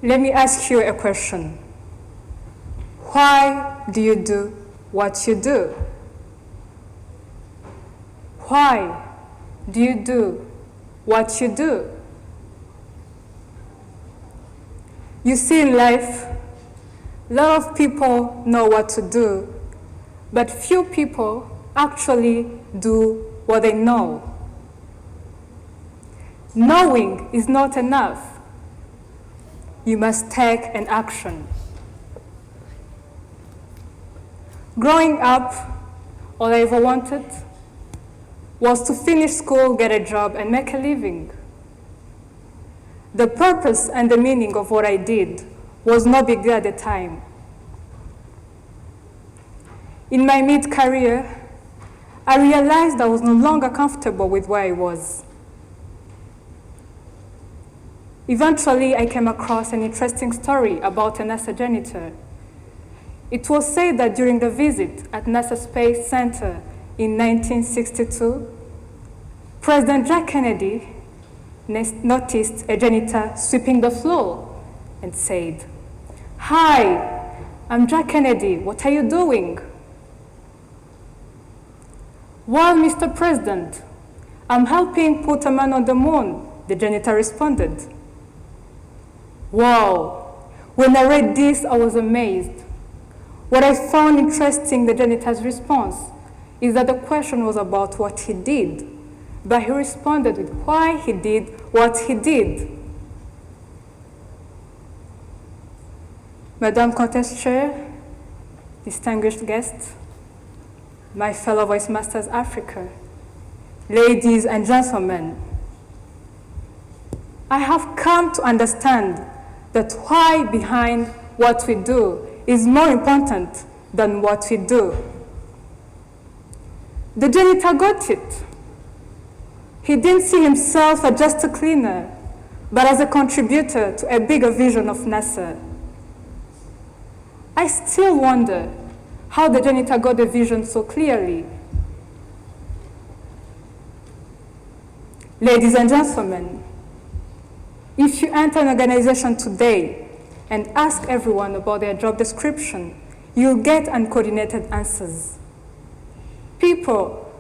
Let me ask you a question. Why do you do what you do? Why do you do what you do? You see, in life, a lot of people know what to do, but few people actually do what they know. Knowing is not enough. You must take an action. Growing up, all I ever wanted was to finish school, get a job, and make a living. The purpose and the meaning of what I did was no big deal at the time. In my mid-career, I realized I was no longer comfortable with where I was. Eventually, I came across an interesting story about a NASA janitor. It was said that during the visit at NASA Space Center in 1962, President Jack Kennedy noticed a janitor sweeping the floor and said, "Hi, I'm Jack Kennedy, what are you doing?" "Well, Mr. President, I'm helping put a man on the moon," the janitor responded. Wow, when I read this, I was amazed. What I found interesting, the janitor's response, is that the question was about what he did, but he responded with why he did what he did. Madame Contest Chair, distinguished guests, my fellow Voice Masters Africa, ladies and gentlemen, I have come to understand that why behind what we do is more important than what we do. The janitor got it. He didn't see himself as just a cleaner, but as a contributor to a bigger vision of NASA. I still wonder how the janitor got the vision so clearly. Ladies and gentlemen, if you enter an organization today and ask everyone about their job description, you'll get uncoordinated answers. People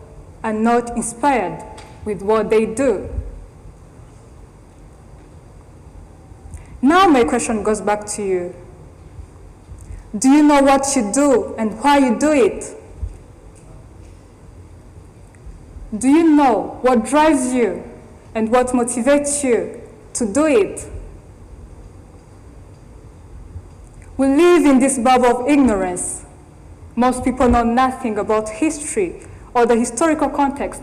are not inspired with what they do. Now my question goes back to you. Do you know what you do and why you do it? Do you know what drives you and what motivates you to do it? We live in this bubble of ignorance. Most people know nothing about history or the historical context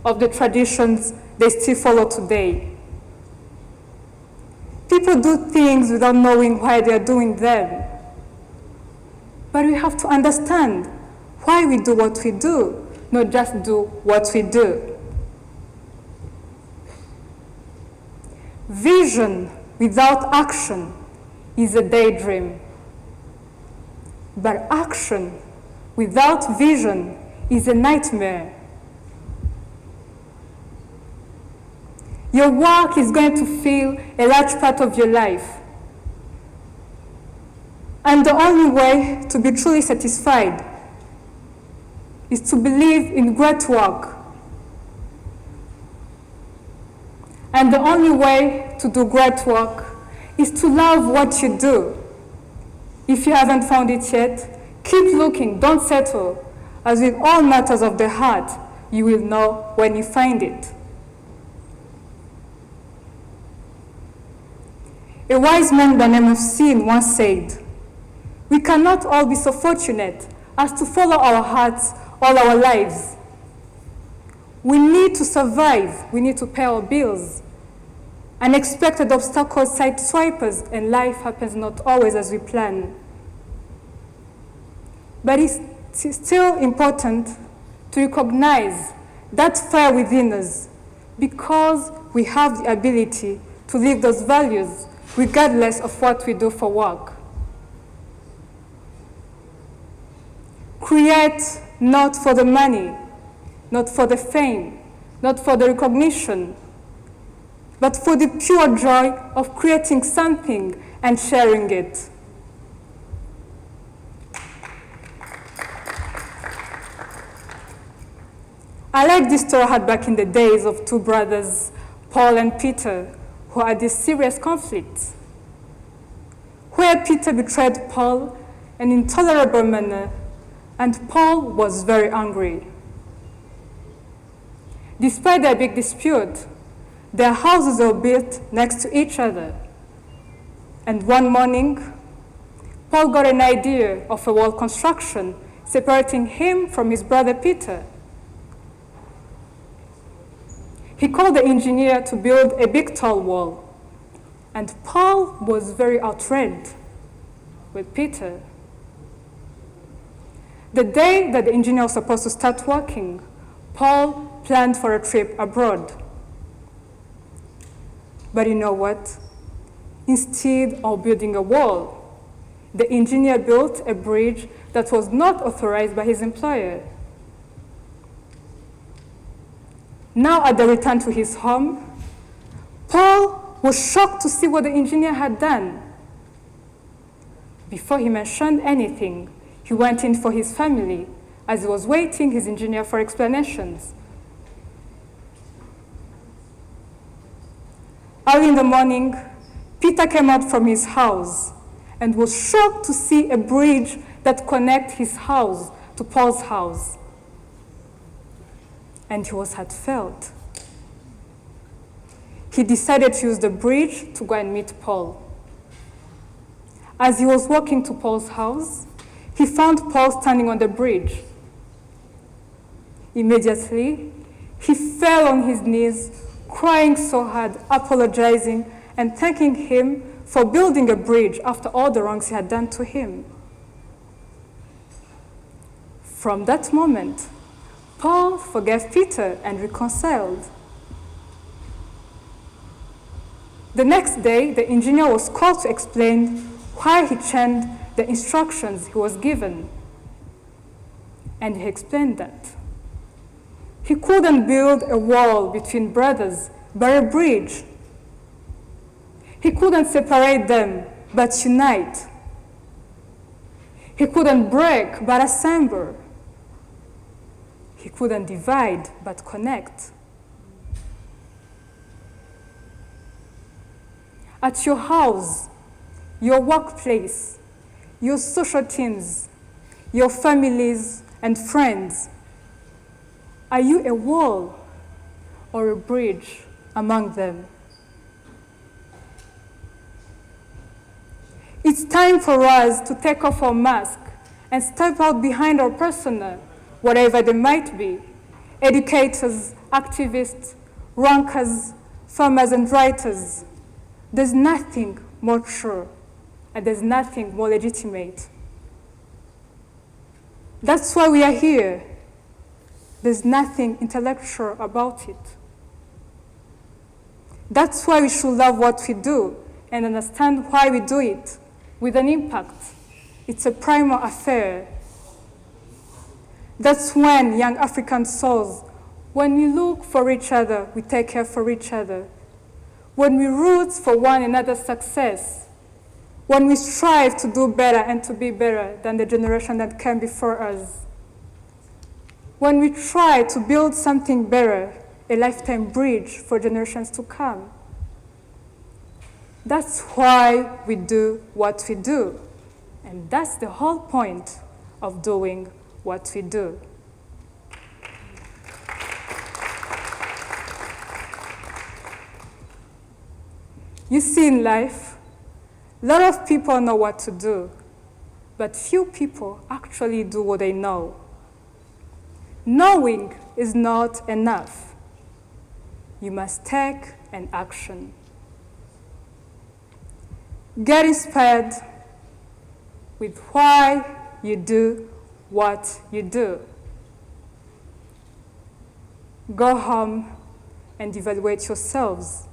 of the traditions they still follow today. People do things without knowing why they are doing them. But we have to understand why we do what we do, not just do what we do. Vision without action is a daydream. But action without vision is a nightmare. Your work is going to fill a large part of your life. And the only way to be truly satisfied is to believe in great work. And the only way to do great work is to love what you do. If you haven't found it yet, keep looking, don't settle. As with all matters of the heart, you will know when you find it. A wise man by the name of Sin once said, "We cannot all be so fortunate as to follow our hearts all our lives. We need to survive, we need to pay our bills. Unexpected obstacles sideswipe us, and life happens not always as we plan. But it's still important to recognize that fire within us, because we have the ability to live those values regardless of what we do for work. Create not for the money, not for the fame, not for the recognition, but for the pure joy of creating something and sharing it. I like this story I had back in the days of two brothers, Paul and Peter, who had this serious conflict, where Peter betrayed Paul in an intolerable manner, and Paul was very angry. Despite their big dispute, their houses were built next to each other. And one morning, Paul got an idea of a wall construction separating him from his brother Peter. He called the engineer to build a big tall wall, and Paul was very outraged with Peter. The day that the engineer was supposed to start working, Paul planned for a trip abroad. But you know what? Instead of building a wall, the engineer built a bridge that was not authorized by his employer. Now, at the return to his home, Paul was shocked to see what the engineer had done. Before he mentioned anything, he went in for his family as he was waiting his engineer for explanations. Early in the morning, Peter came out from his house and was shocked to see a bridge that connected his house to Paul's house. And he was heartfelt. He decided to use the bridge to go and meet Paul. As he was walking to Paul's house, he found Paul standing on the bridge. Immediately, he fell on his knees, crying so hard, apologizing, and thanking him for building a bridge after all the wrongs he had done to him. From that moment, Paul forgave Peter and reconciled. The next day, the engineer was called to explain why he changed the instructions he was given. And he explained that he couldn't build a wall between brothers, but a bridge. He couldn't separate them, but unite. He couldn't break, but assemble. He couldn't divide, but connect. At your house, your workplace, your social teams, your families and friends, are you a wall or a bridge among them? It's time for us to take off our mask and step out behind our persona, whatever they might be: educators, activists, rankers, farmers, and writers. There's nothing more true, and there's nothing more legitimate. That's why we are here. There's nothing intellectual about it. That's why we should love what we do and understand why we do it with an impact. It's a primal affair. That's when young African souls, when we look for each other, we take care for each other. When we root for one another's success, when we strive to do better and to be better than the generation that came before us, when we try to build something better, a lifetime bridge for generations to come. That's why we do what we do. And that's the whole point of doing what we do. You see, in life, a lot of people know what to do, but few people actually do what they know. Knowing is not enough. You must take an action. Get inspired with why you do what you do. Go home and evaluate yourselves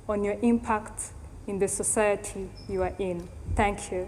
on your impact in the society you are in. Thank you.